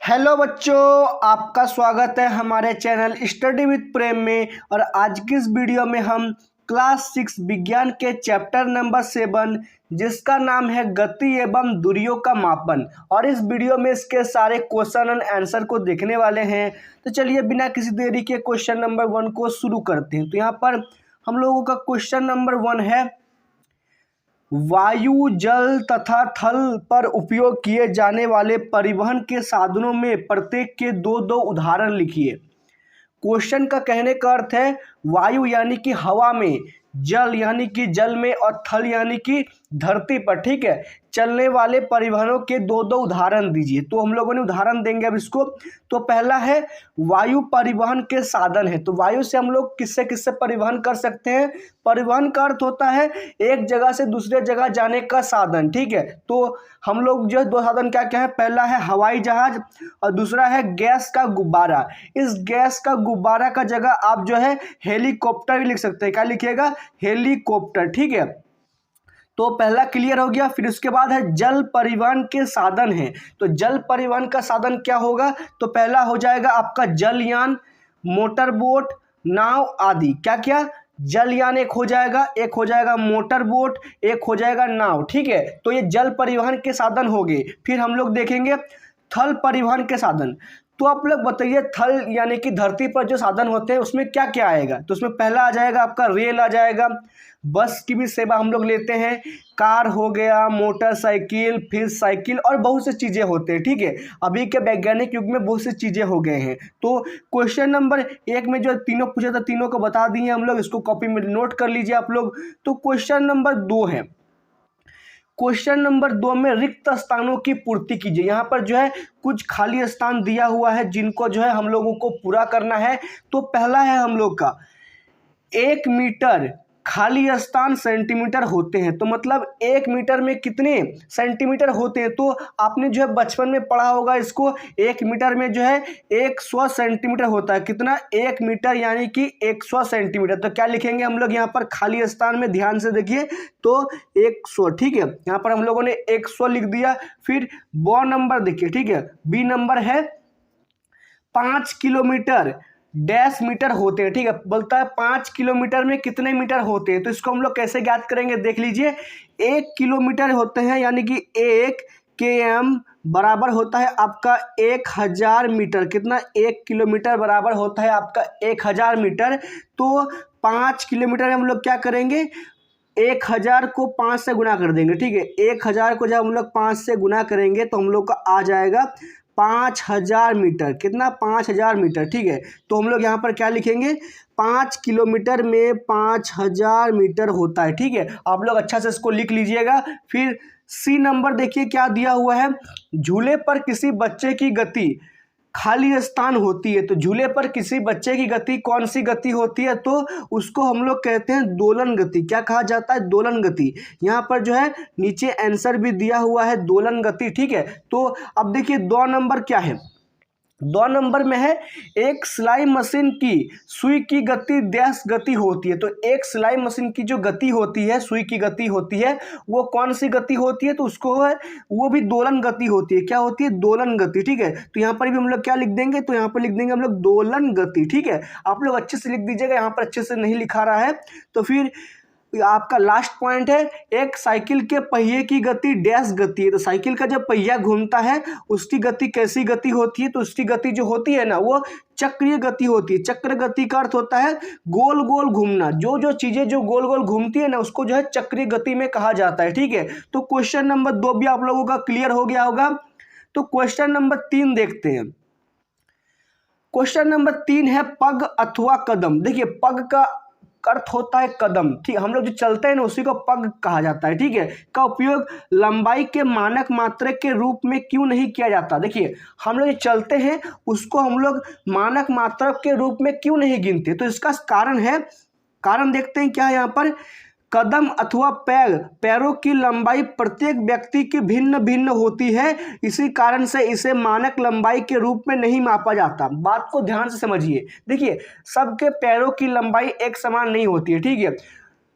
Hello बच्चों, आपका स्वागत है हमारे चैनल स्टडी विद प्रेम में। और आज की इस वीडियो में हम क्लास 6 विज्ञान के चैप्टर नंबर 7 जिसका नाम है गति एवं दूरियों का मापन, और इस वीडियो में इसके सारे क्वेश्चन एंड आंसर को देखने वाले हैं। तो चलिए बिना किसी देरी के क्वेश्चन नंबर 1 को शुरू करते हैं। तो यहाँ पर हम लोगों का क्वेश्चन नंबर 1 है, वायु, जल तथा थल पर उपयोग किए जाने वाले परिवहन के साधनों में प्रत्येक के दो दो उदाहरण लिखिए। क्वेश्चन का कहने का अर्थ है वायु यानी कि हवा में, जल यानी कि जल में, और थल यानी कि धरती पर, ठीक है, चलने वाले परिवहनों के दो दो उदाहरण दीजिए। तो हम लोगों ने उदाहरण देंगे अब इसको। तो पहला है वायु परिवहन के साधन है। तो वायु से हम लोग किससे किससे परिवहन कर सकते हैं? परिवहन का अर्थ होता है एक जगह से दूसरे जगह जाने का साधन, ठीक है। तो हम लोग जो दो साधन क्या क्या है, पहला है हवाई जहाज और दूसरा है गैस का गुब्बारा। इस गैस का गुब्बारा का जगह आप जो है हेलीकॉप्टर भी लिख सकते हैं। क्या लिखिएगा? हेलीकॉप्टर, ठीक है। तो पहला क्लियर हो गया। फिर उसके बाद है जल परिवहन के साधन है। तो जल परिवहन का साधन क्या होगा? तो पहला हो जाएगा आपका जलयान, मोटर बोट, नाव आदि। क्या क्या? जलयान एक हो जाएगा मोटर बोट, एक हो जाएगा नाव, ठीक है। तो ये जल परिवहन के साधन हो गए। फिर हम लोग देखेंगे थल परिवहन के साधन। तो आप लोग बताइए, थल यानी कि धरती पर जो साधन होते हैं उसमें क्या क्या आएगा? तो उसमें पहला आ जाएगा आपका रेल आ जाएगा, बस की भी सेवा हम लोग लेते हैं, कार हो गया, मोटरसाइकिल, फिर साइकिल, और बहुत सी चीज़ें होते हैं, ठीक है। अभी के वैज्ञानिक युग में बहुत सी चीज़ें हो गए हैं। तो क्वेश्चन नंबर 1 में जो तीनों पूछा था, तीनों को बता दिए हम लोग। इसको कॉपी में नोट कर लीजिए आप लोग। तो क्वेश्चन नंबर 2 है। क्वेश्चन नंबर 2 में रिक्त स्थानों की पूर्ति कीजिए। यहाँ पर जो है कुछ खाली स्थान दिया हुआ है जिनको जो है हम लोगों को पूरा करना है। तो पहला है हम लोग का 1 मीटर खाली स्थान सेंटीमीटर होते हैं। तो मतलब 1 मीटर में कितने सेंटीमीटर होते हैं? तो आपने जो है बचपन में पढ़ा होगा इसको। 1 मीटर में जो है 100 सेंटीमीटर होता है। कितना? 1 मीटर यानी कि 100 सेंटीमीटर। तो क्या लिखेंगे हम लोग यहाँ पर खाली स्थान में? ध्यान से देखिए, तो 100, ठीक है। यहाँ पर हम लोगों ने 100 लिख दिया। फिर ब नंबर देखिए, ठीक है। बी नंबर है 5 किलोमीटर डैश मीटर होते हैं, ठीक है। बोलता है 5 किलोमीटर में कितने मीटर होते हैं? तो इसको हम लोग कैसे ज्ञात करेंगे? देख लीजिए, 1 किलोमीटर होते हैं यानी कि 1 km बराबर होता है आपका 1000 मीटर। कितना? 1 किलोमीटर बराबर होता है आपका 1000 मीटर। तो 5 किलोमीटर हम लोग क्या करेंगे? 1000 को 5 से गुना कर देंगे, ठीक है। 1000 को जब हम लोग 5 से गुना करेंगे तो हम लोग का आ जाएगा 5000 मीटर। कितना? 5000 मीटर, ठीक है। तो हम लोग यहाँ पर क्या लिखेंगे? 5 किलोमीटर में 5000 मीटर होता है, ठीक है। आप लोग अच्छा से इसको लिख लीजिएगा। फिर सी नंबर देखिए क्या दिया हुआ है। झूले पर किसी बच्चे की गति खाली स्थान होती है। तो झूले पर किसी बच्चे की गति कौन सी गति होती है? तो उसको हम लोग कहते हैं दोलन गति। क्या कहा जाता है? दोलन गति। यहाँ पर जो है नीचे आंसर भी दिया हुआ है, दोलन गति, ठीक है। तो अब देखिए 2 नंबर क्या है। 2 नंबर में है एक सिलाई मशीन की सुई की गति डैश गति होती है। तो एक सिलाई मशीन की जो गति होती है, सुई की गति होती है, वो कौन सी गति होती है? तो उसको है वो भी दोलन गति होती है। क्या होती है? दोलन गति, ठीक है। तो यहाँ पर भी हम लोग क्या लिख देंगे? तो यहाँ पर लिख देंगे हम लोग दोलन गति, ठीक है। आप लोग अच्छे से लिख दीजिएगा, यहाँ पर अच्छे से नहीं लिखा रहा है। तो फिर आपका लास्ट पॉइंट है एक साइकिल के पहिए की गति डैश गति है। तो साइकिल का जब पहिया घूमता है उसकी गति कैसी गति होती है? तो उसकी गति जो होती है ना, वो चक्रीय गति होती है। चक्र गति का अर्थ होता है गोल गोल घूमना। जो जो चीजें जो गोल गोल घूमती है ना, उसको जो है चक्रीय गति में कहा जाता है, ठीक है। तो क्वेश्चन नंबर 2 भी आप लोगों का क्लियर हो गया होगा। तो क्वेश्चन नंबर 3 देखते हैं। क्वेश्चन नंबर 3 है पग अथवा कदम। देखिए, पग का अर्थ होता है कदम, ठीक। हम लोग जो चलते हैं ना उसी को पग कहा जाता है, ठीक है। का उपयोग लंबाई के मानक मात्रक के रूप में क्यों नहीं किया जाता? देखिए, हम लोग जो चलते हैं उसको हम लोग मानक मात्रक के रूप में क्यों नहीं गिनते? तो इसका कारण है, कारण देखते हैं क्या है यहाँ पर। कदम अथवा पैरों की लंबाई प्रत्येक व्यक्ति की भिन्न भिन्न होती है, इसी कारण से इसे मानक लंबाई के रूप में नहीं मापा जाता। बात को ध्यान से समझिए। देखिए, सबके पैरों की लंबाई एक समान नहीं होती है, ठीक है।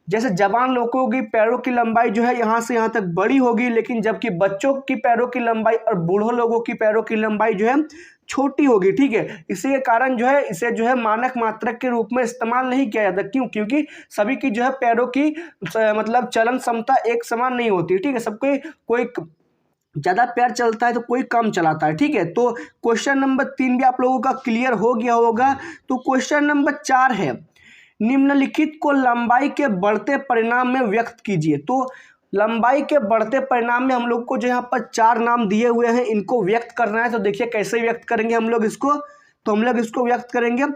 जैसे जवान लोगों की पैरों की लंबाई जो है यहाँ से यहाँ तक बड़ी होगी, लेकिन जबकि बच्चों की पैरों की लंबाई और बूढ़ों लोगों की पैरों की लंबाई जो है छोटी होगी। ठीक है, इसी के कारण जो है इसे जो है मानक मात्रक के रूप में इस्तेमाल नहीं किया जाता। क्यों? क्योंकि सभी की जो है पैरों की मतलब चलन क्षमता एक समान नहीं होती। ठीक है, सबको कोई ज़्यादा पैर चलता है तो कोई कम चलाता है। ठीक है, तो क्वेश्चन नंबर 3 भी आप लोगों का क्लियर हो गया होगा। तो क्वेश्चन नंबर 4 है, निम्नलिखित को लंबाई के बढ़ते परिणाम में व्यक्त कीजिए। तो लंबाई के बढ़ते परिणाम में हम लोग को जो यहाँ पर 4 नाम दिए हुए हैं, इनको व्यक्त करना है। तो देखिए कैसे व्यक्त करेंगे हम लोग इसको। तो हम लोग इसको व्यक्त करेंगे,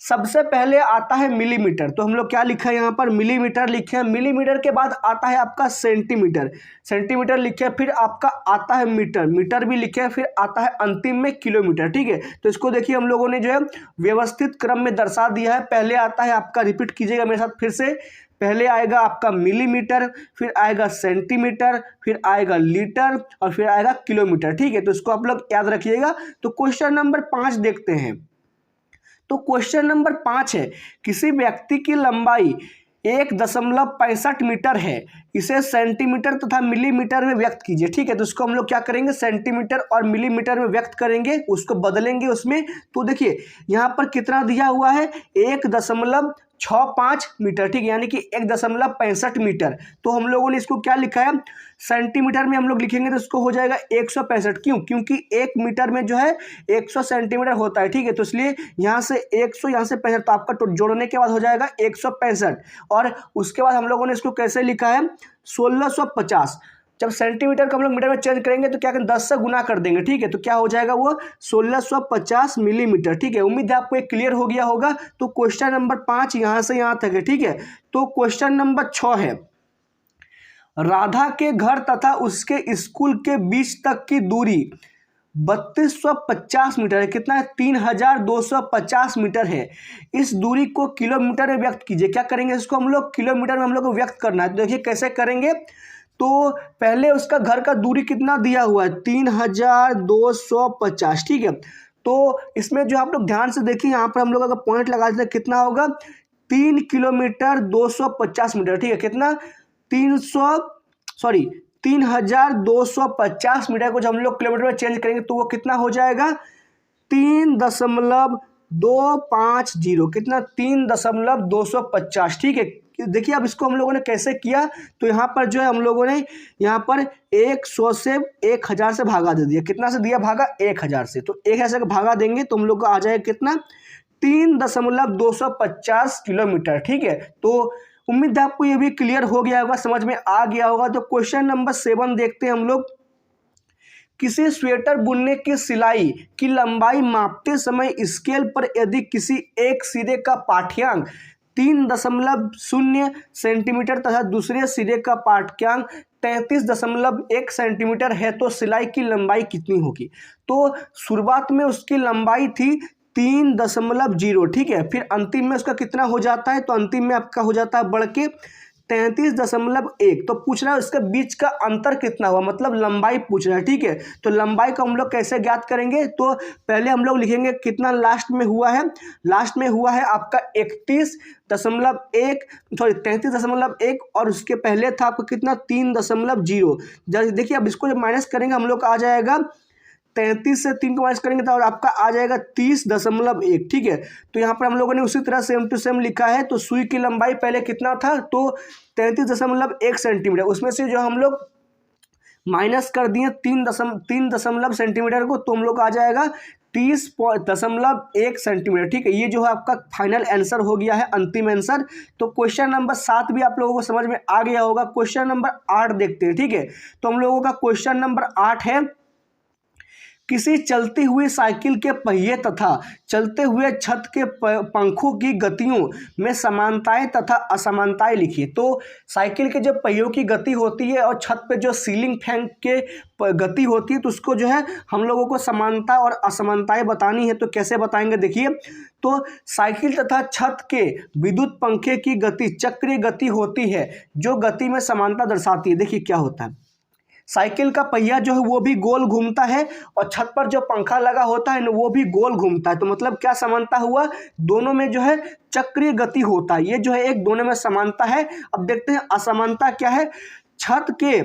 सबसे पहले आता है मिलीमीटर। तो हम लोग क्या लिखा है यहाँ पर, मिलीमीटर लिखे हैं। मिलीमीटर के बाद आता है आपका सेंटीमीटर, सेंटीमीटर लिखे हैं। फिर आपका आता है मीटर, मीटर भी लिखे हैं। फिर आता है अंतिम में किलोमीटर। ठीक है, तो इसको देखिए हम लोगों ने जो है व्यवस्थित क्रम में दर्शा दिया है। पहले आता है आपका, रिपीट कीजिएगा मेरे साथ फिर से, पहले आएगा आपका मिलीमीटर, फिर आएगा सेंटीमीटर, फिर आएगा लीटर और फिर आएगा किलोमीटर। ठीक है, तो इसको आप लोग याद रखिएगा। तो क्वेश्चन नंबर 5 देखते हैं। तो क्वेश्चन नंबर 5 है, किसी व्यक्ति की लंबाई 1.65 मीटर है, इसे सेंटीमीटर तथा मिलीमीटर में व्यक्त कीजिए। ठीक है, तो इसको हम लोग क्या करेंगे, सेंटीमीटर और मिलीमीटर में व्यक्त करेंगे, उसको बदलेंगे उसमें। तो देखिए यहाँ पर कितना दिया हुआ है, 1.65 मीटर। ठीक है, यानी कि 1.65 मीटर। तो हम लोगों ने इसको क्या लिखा है, सेंटीमीटर में हम लोग लिखेंगे तो इसको हो जाएगा 165। क्यों? क्योंकि 1 मीटर में जो है 100 सेंटीमीटर होता है। ठीक है, तो इसलिए यहाँ से 100 यहाँ से 65, तो आपका जोड़ने के बाद हो जाएगा 165। और उसके बाद हम लोगों ने इसको कैसे लिखा है, 1650। जब सेंटीमीटर को हम लोग मीटर में चेंज करेंगे तो क्या करें, 10 से गुना कर देंगे। ठीक है, तो क्या हो जाएगा वो 1650 मिलीमीटर। ठीक है, उम्मीद है आपको एक क्लियर हो गया होगा। तो क्वेश्चन नंबर 5 यहाँ से यहाँ तक है। ठीक है, तो क्वेश्चन नंबर 6 है, राधा के घर तथा उसके स्कूल के बीच तक की दूरी 3250 मीटर है। कितना है, 3250 मीटर है। इस दूरी को किलोमीटर में व्यक्त कीजिए। क्या करेंगे, इसको हम लोग किलोमीटर में हम लोग को व्यक्त करना है। तो देखिए कैसे करेंगे। तो पहले उसका घर का दूरी कितना दिया हुआ है, 3250। ठीक है, तो इसमें जो आप लोग ध्यान से देखिए, यहाँ पर हम लोग अगर पॉइंट लगा देते हैं कितना होगा, 3 किलोमीटर 250 मीटर। ठीक है, कितना, 3250 मीटर को जब हम लोग किलोमीटर में चेंज करेंगे तो वो कितना हो जाएगा, 3.250। कितना, 3.250। ठीक है, देखिए अब इसको हम लोगों ने कैसे किया। तो यहाँ पर जो है हम लोगों ने यहाँ पर 100 से 1000 से भागा दे दिया। कितना से दिया भागा, 1000 से। तो 1000 से भागा देंगे तो हम लोग को आ जाएगा कितना, 3.250 किलोमीटर। ठीक है, तो उम्मीद है आपको ये भी क्लियर हो गया होगा, समझ में आ गया होगा। तो क्वेश्चन नंबर 7 देखते हैं हम लोग। किसी स्वेटर बुनने की सिलाई की लंबाई मापते समय स्केल पर यदि किसी एक सिरे का पाठ्यांक 3.0 सेंटीमीटर तथा दूसरे सिरे का पाठ्यांक 33.1 सेंटीमीटर है तो सिलाई की लंबाई कितनी होगी। तो शुरुआत में उसकी लंबाई थी 3.0। ठीक है, फिर अंतिम में उसका कितना हो जाता है, तो अंतिम में आपका हो जाता है बढ़ के 33.1। तो पूछ रहा है इसके बीच का अंतर कितना हुआ, मतलब लंबाई पूछ रहा है। ठीक है, तो लंबाई को हम लोग कैसे ज्ञात करेंगे, तो पहले हम लोग लिखेंगे कितना लास्ट में हुआ है, लास्ट में हुआ है आपका 33.1 और उसके पहले था आपका कितना, 3.0। देखिए अब इसको जब माइनस करेंगे हम लोग का आ जाएगा 33 से 3 को माइनस करेंगे तो और आपका आ जाएगा 30.1। ठीक है, तो यहाँ पर हम लोगों ने उसी तरह सेम टू सेम लिखा है। तो सुई की लंबाई पहले कितना था, तो 33.1 सेंटीमीटर, उसमें से जो हम लोग माइनस कर दिए 3 सेंटीमीटर को, तो हम लोग आ जाएगा 30.1 सेंटीमीटर। ठीक है, ये जो है आपका फाइनल आंसर हो गया है, अंतिम आंसर। तो क्वेश्चन नंबर 7 भी आप लोगों को समझ में आ गया होगा। क्वेश्चन नंबर 8 देखते हैं। ठीक है, तो हम लोगों का क्वेश्चन नंबर 8 है, किसी चलती हुई साइकिल के पहिए तथा चलते हुए छत के पंखों की गतियों में समानताएं तथा असमानताएं लिखिए। तो साइकिल के जो पहियों की गति होती है और छत पे जो सीलिंग फैन के गति होती है, तो उसको जो है हम लोगों को समानता और असमानताएं बतानी है। तो कैसे बताएंगे, देखिए। तो साइकिल तथा छत के विद्युत पंखे की गति चक्रीय गति होती है जो गति में समानता दर्शाती है। देखिए क्या होता है, साइकिल का पहिया जो है वो भी गोल घूमता है और छत पर जो पंखा लगा होता है ना वो भी गोल घूमता है। तो मतलब क्या समानता हुआ, दोनों में जो है चक्रीय गति होता है। ये जो है एक दोनों में समानता है। अब देखते हैं असमानता क्या है। छत के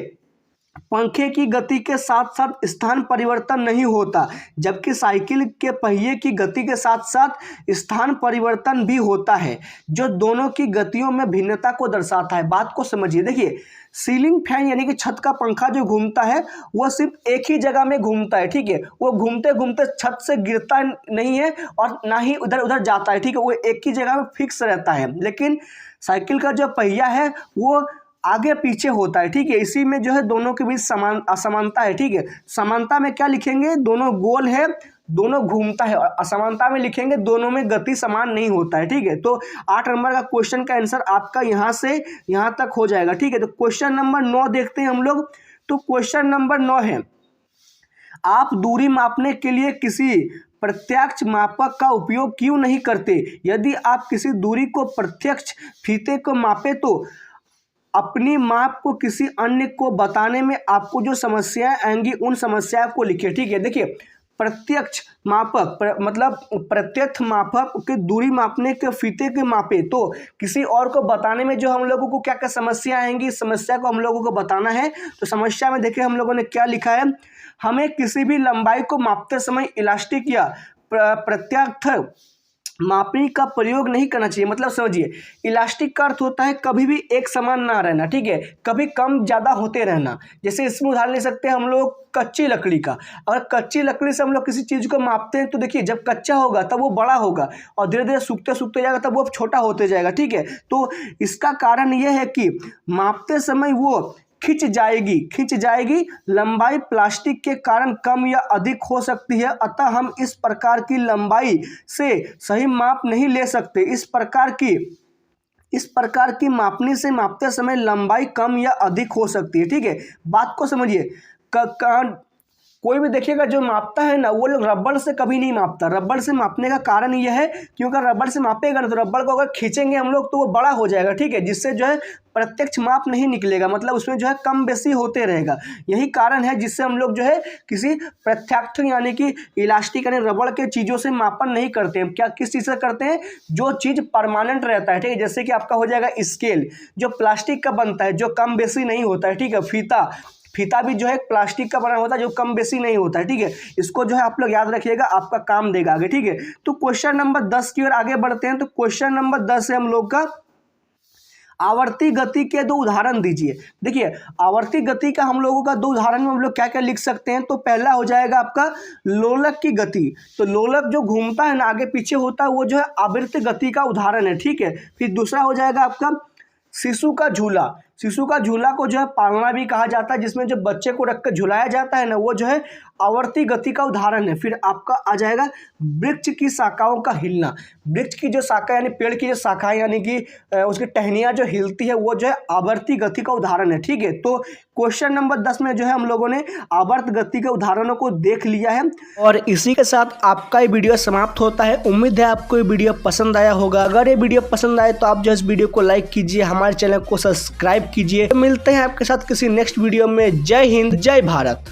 पंखे की गति के साथ साथ स्थान परिवर्तन नहीं होता, जबकि साइकिल के पहिए की गति के साथ साथ स्थान परिवर्तन भी होता है, जो दोनों की गतियों में भिन्नता को दर्शाता है। बात को समझिए। देखिए, सीलिंग फैन यानी कि छत का पंखा जो घूमता है वो सिर्फ एक ही जगह में घूमता है, ठीक है। वो घूमते घूमते छत से गिरता नहीं है और ना ही उधर उधर जाता है, ठीक है। वो एक ही जगह में फिक्स रहता है। लेकिन साइकिल का जो पहिया है वो आगे पीछे होता है, ठीक है। इसी में जो है दोनों के बीच असमानता है, ठीक है। समानता में क्या लिखेंगे, दोनों गोल है, दोनों घूमता है। और असमानता में लिखेंगे दोनों में गति समान नहीं होता है, ठीक है। तो 8 नंबर का क्वेश्चन का आंसर आपका यहाँ से यहाँ तक हो जाएगा, ठीक है। तो क्वेश्चन नंबर 9 देखते हैं हम लोग। तो क्वेश्चन नंबर 9 है, आप दूरी मापने के लिए किसी प्रत्यक्ष मापक का उपयोग क्यों नहीं करते? यदि आप किसी दूरी को प्रत्यक्ष फीते को मापे तो अपनी माप को किसी अन्य को बताने में आपको जो समस्याएं आएंगी उन समस्याओं को लिखिए, ठीक है। देखिए, प्रत्यक्ष मापक मतलब प्रत्यक्ष मापक की दूरी मापने के फीते के मापे तो किसी और को बताने में जो हम लोगों को क्या क्या समस्या आएंगी, समस्या को हम लोगों को बताना है। तो समस्या में देखिए हम लोगों ने क्या लिखा है, हमें किसी भी लंबाई को मापते समय इलास्टिक या प्रत्यक्ष मापनी का प्रयोग नहीं करना चाहिए। मतलब समझिए, इलास्टिक का अर्थ होता है कभी भी एक समान ना रहना, ठीक है, कभी कम ज़्यादा होते रहना। जैसे इसमें उदाहरण ले सकते हैं हम लोग कच्ची लकड़ी का। अगर कच्ची लकड़ी से हम लोग किसी चीज़ को मापते हैं तो देखिए, जब कच्चा होगा तब वो बड़ा होगा और धीरे धीरे सूखते सूखते जाएगा तब वो छोटा होते जाएगा, ठीक है। तो इसका कारण ये है कि मापते समय वो खिंच जाएगी। लंबाई प्लास्टिक के कारण कम या अधिक हो सकती है, अतः हम इस प्रकार की लंबाई से सही माप नहीं ले सकते। इस प्रकार की मापने से मापते समय लंबाई कम या अधिक हो सकती है, ठीक है। बात को समझिए। कोई भी देखिएगा जो मापता है ना वो लोग रबड़ से कभी नहीं मापता। रबड़ से मापने का कारण यह है क्योंकि रबड़ से मापेगा ना तो रबड़ को अगर खींचेंगे हम लोग तो वो बड़ा हो जाएगा, ठीक है, जिससे जो है प्रत्यक्ष माप नहीं निकलेगा, मतलब उसमें जो है कम बेसी होते रहेगा। यही कारण है जिससे हम लोग जो है किसी प्रत्यक्ष यानी कि इलास्टिक यानी रबड़ के चीज़ों से मापन नहीं करते हैं। क्या किस चीज़ से करते हैं, जो चीज़ परमानेंट रहता है, ठीक है। जैसे कि आपका हो जाएगा स्केल, जो प्लास्टिक का बनता है, जो कम बेसी नहीं होता है, ठीक है। फीता भी जो है प्लास्टिक का बना होता है जो कम बेसी नहीं होता है, ठीक है। इसको जो है आप लोग याद रखिएगा, आपका काम देगा आगे, ठीक है। तो क्वेश्चन नंबर 10 की ओर आगे बढ़ते हैं। तो क्वेश्चन नंबर 10 है हम लोग का, आवर्ती गति के 2 उदाहरण दीजिए। देखिए, आवर्ती गति का हम लोगों का 2 उदाहरण में हम लोग क्या क्या लिख सकते हैं। तो पहला हो जाएगा आपका लोलक की गति। तो लोलक जो घूमता है ना आगे पीछे होता है वो जो है आवर्ती गति का उदाहरण है, ठीक है। फिर दूसरा हो जाएगा आपका शिशु का झूला। शिशु का झूला को जो है पालना भी कहा जाता है, जिसमें जो बच्चे को रख कर झुलाया जाता है ना वो जो है आवर्ती गति का उदाहरण है। फिर आपका आ जाएगा वृक्ष की शाखाओं का हिलना। वृक्ष की जो शाखा यानी पेड़ की जो शाखाएं यानी कि उसकी टहनियाँ जो हिलती है वो जो है आवर्ती गति का उदाहरण है, ठीक है। तो क्वेश्चन नंबर 10 में जो है हम लोगों ने आवर्त गति के उदाहरणों को देख लिया है और इसी के साथ आपका ये वीडियो समाप्त होता है। उम्मीद है आपको ये वीडियो पसंद आया होगा। अगर ये वीडियो पसंद आए तो आप जो इस वीडियो को लाइक कीजिए, हमारे चैनल को सब्सक्राइब कीजिए। मिलते हैं आपके साथ किसी नेक्स्ट वीडियो में। जय हिंद, जय भारत।